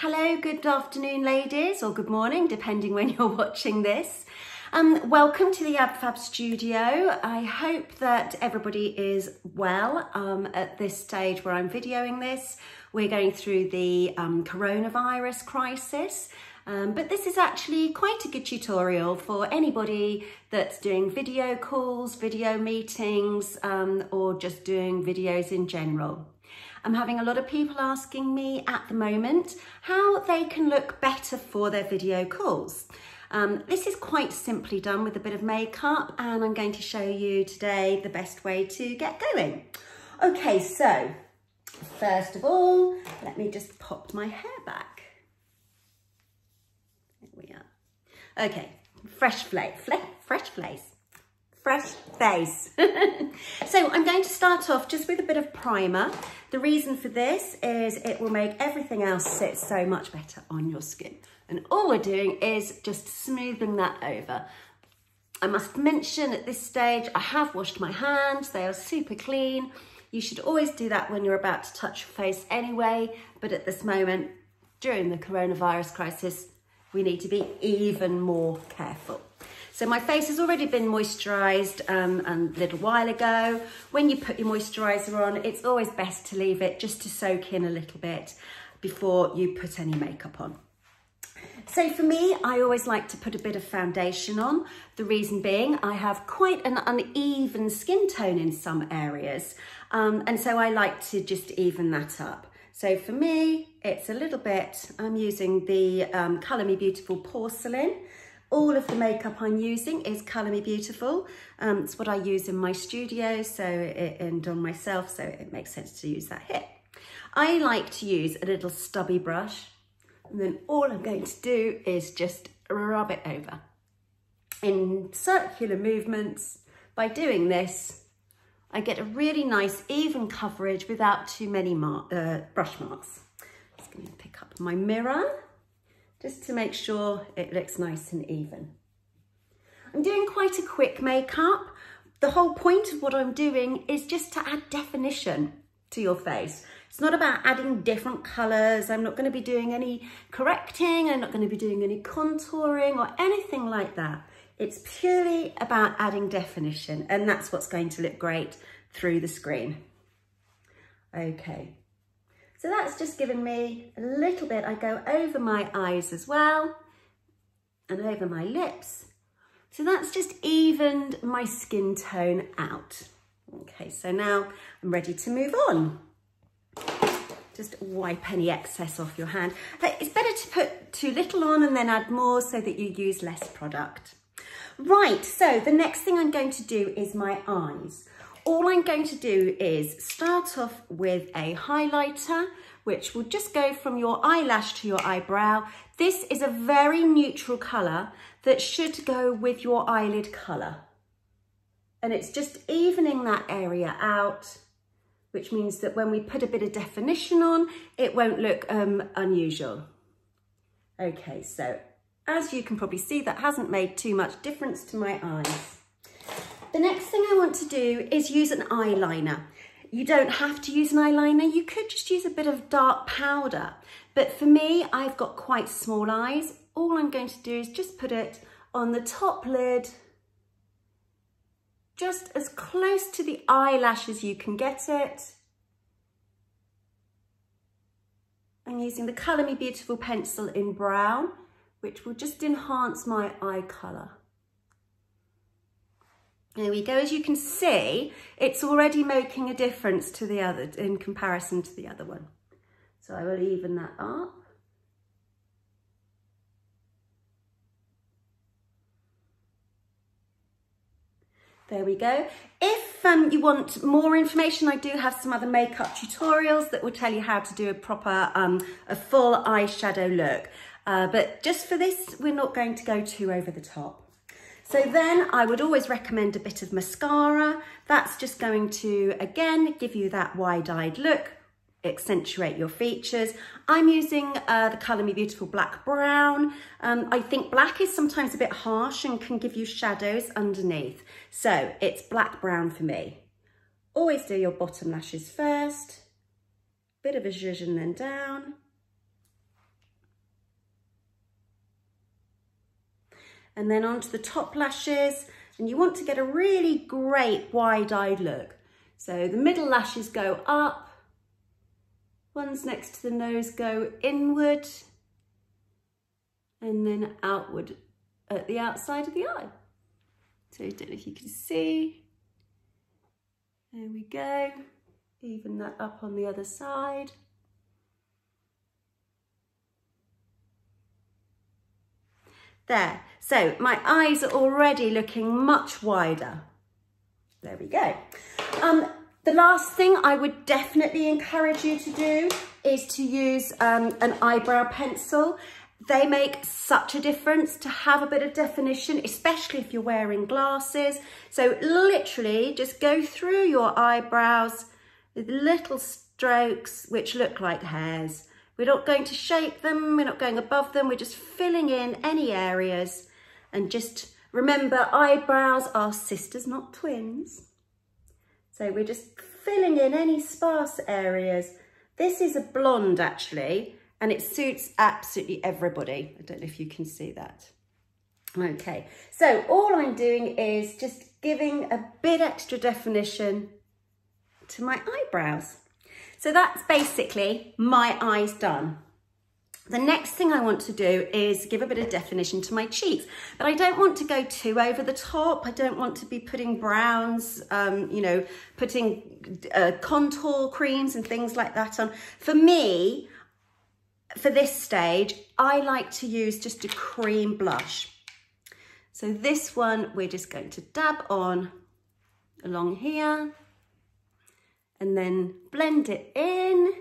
Hello, good afternoon ladies, or good morning, depending when you're watching this. Welcome to the AbFab studio. I hope that everybody is well at this stage where I'm videoing this. We're going through the coronavirus crisis, but this is actually quite a good tutorial for anybody that's doing video calls, video meetings, or just doing videos in general. I'm having a lot of people asking me at the moment how they can look better for their video calls. This is quite simply done with a bit of makeup, and I'm going to show you today the best way to get going. Okay, so first of all, let me just pop my hair back. There we are. Okay, fresh face. So I'm going to start off just with a bit of primer. The reason for this is it will make everything else sit so much better on your skin. And all we're doing is just smoothing that over. I must mention at this stage, I have washed my hands. They are super clean. You should always do that when you're about to touch your face anyway. But at this moment, during the coronavirus crisis, we need to be even more careful. So my face has already been moisturised a little while ago. When you put your moisturiser on, it's always best to leave it just to soak in a little bit before you put any makeup on. So for me, I always like to put a bit of foundation on. The reason being, I have quite an uneven skin tone in some areas. And so I like to just even that up. So for me, it's a little bit, I'm using the Colour Me Beautiful Porcelain. All of the makeup I'm using is Colour Me Beautiful. It's what I use in my studio and on myself, so it makes sense to use that here. I like to use a little stubby brush, and then all I'm going to do is just rub it over in circular movements. By doing this, I get a really nice even coverage without too many brush marks. I'm just going to pick up my mirror, just to make sure it looks nice and even. I'm doing quite a quick makeup. The whole point of what I'm doing is just to add definition to your face. It's not about adding different colours. I'm not going to be doing any correcting. I'm not going to be doing any contouring or anything like that. It's purely about adding definition, and that's what's going to look great through the screen. Okay. So that's just given me a little bit. I go over my eyes as well and over my lips. So that's just evened my skin tone out. Okay, so now I'm ready to move on. Just wipe any excess off your hand. It's better to put too little on and then add more so that you use less product. Right, so the next thing I'm going to do is my eyes. All I'm going to do is start off with a highlighter, which will just go from your eyelash to your eyebrow. This is a very neutral colour that should go with your eyelid colour. And it's just evening that area out, which means that when we put a bit of definition on, it won't look unusual. Okay, so as you can probably see, that hasn't made too much difference to my eyes. The next thing I want to do is use an eyeliner. You don't have to use an eyeliner. You could just use a bit of dark powder. But for me, I've got quite small eyes. All I'm going to do is just put it on the top lid, just as close to the eyelash as you can get it. I'm using the Colour Me Beautiful pencil in brown, which will just enhance my eye colour. There we go. As you can see, it's already making a difference to the other in comparison to the other one. So I will even that up. There we go. If you want more information, I do have some other makeup tutorials that will tell you how to do a proper, a full eyeshadow look. But just for this, we're not going to go too over the top. So then I would always recommend a bit of mascara. That's just going to, again, give you that wide-eyed look, accentuate your features. I'm using the Colour Me Beautiful Black Brown. I think black is sometimes a bit harsh and can give you shadows underneath. So it's black brown for me. Always do your bottom lashes first. Bit of a zhuzh and then down. and then onto the top lashes. And you want to get a really great wide-eyed look. So the middle lashes go up, ones next to the nose go inward, and then outward at the outside of the eye. So I don't know if you can see. There we go. Even that up on the other side. There, so my eyes are already looking much wider. There we go. The last thing I would definitely encourage you to do is to use an eyebrow pencil. They make such a difference to have a bit of definition, especially if you're wearing glasses. So literally just go through your eyebrows with little strokes which look like hairs. We're not going to shape them, we're not going above them, we're just filling in any areas. And just remember, eyebrows are sisters, not twins. So we're just filling in any sparse areas. This is a blonde actually, and it suits absolutely everybody. I don't know if you can see that. Okay, so all I'm doing is just giving a bit extra definition to my eyebrows. So that's basically my eyes done. The next thing I want to do is give a bit of definition to my cheeks, but I don't want to go too over the top. I don't want to be putting browns, you know, putting contour creams and things like that on. For me, for this stage, I like to use just a cream blush. So this one, we're just going to dab on along here. And then blend it in.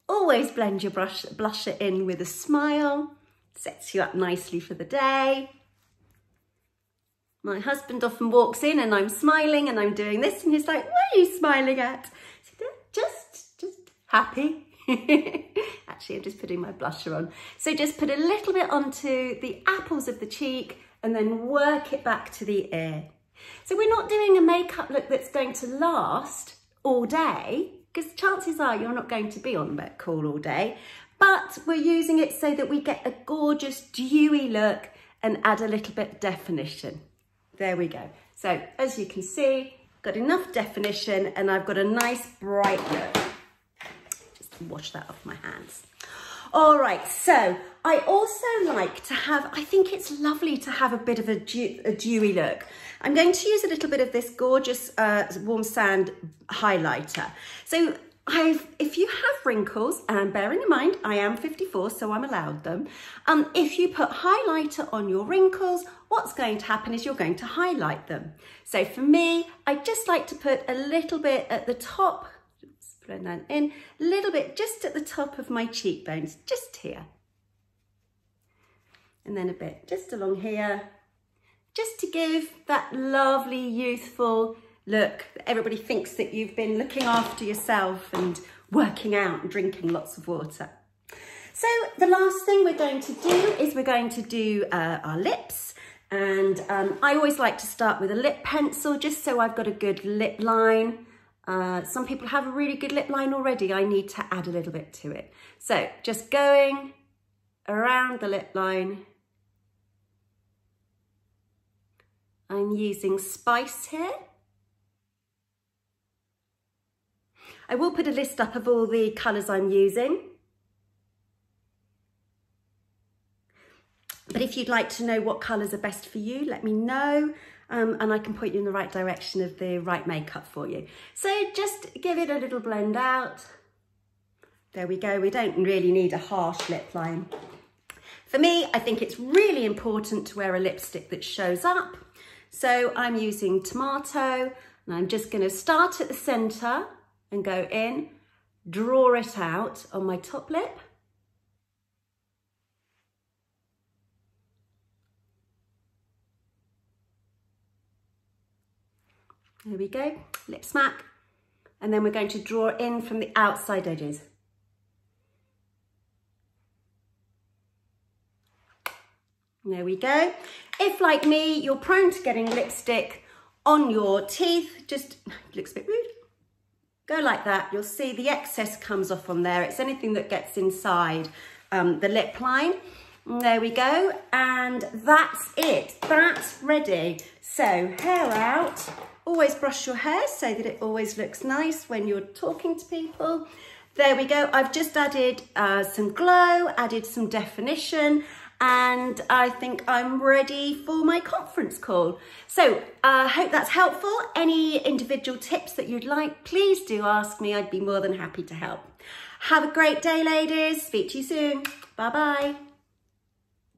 Always blend your blusher in with a smile. Sets you up nicely for the day. My husband often walks in and I'm smiling and I'm doing this and he's like, what are you smiling at? I said, just happy. Actually, I'm just putting my blusher on. So just put a little bit onto the apples of the cheek and then work it back to the ear. So we're not doing a makeup look that's going to last all day, because chances are you're not going to be on that call all day, but we're using it so that we get a gorgeous dewy look and add a little bit of definition. There we go. So as you can see, got enough definition and I've got a nice bright look. Just wash that off my hands. All right, so I also like to have, I think it's lovely to have a bit of a dewy look. I'm going to use a little bit of this gorgeous Warm Sand highlighter. So if you have wrinkles, and bearing in mind, I am 54, so I'm allowed them. If you put highlighter on your wrinkles, what's going to happen is you're going to highlight them. So for me, I just like to put a little bit at the top, blend that in, a little bit just at the top of my cheekbones, just here. And then a bit just along here, just to give that lovely youthful look that everybody thinks that you've been looking after yourself and working out and drinking lots of water. So the last thing we're going to do is we're going to do our lips. And I always like to start with a lip pencil just so I've got a good lip line. Some people have a really good lip line already. I need to add a little bit to it. So just going around the lip line. I'm using Spice here. I will put a list up of all the colours I'm using. But if you'd like to know what colours are best for you, let me know. And I can point you in the right direction of the right makeup for you. So just give it a little blend out. There we go. We don't really need a harsh lip line. For me, I think it's really important to wear a lipstick that shows up. So I'm using Tomato, and I'm just going to start at the centre and go in, draw it out on my top lip. There we go, lip smack. And then we're going to draw in from the outside edges. There we go. If, like me, you're prone to getting lipstick on your teeth, just looks a bit rude. Go like that. You'll see the excess comes off on there. It's anything that gets inside the lip line. And there we go. And that's it. That's ready. So hair out. Always brush your hair so that it always looks nice when you're talking to people. There we go. I've just added some glow, added some definition, and I think I'm ready for my conference call. So I hope that's helpful. Any individual tips that you'd like, please do ask me. I'd be more than happy to help. Have a great day, ladies. Speak to you soon. Bye-bye.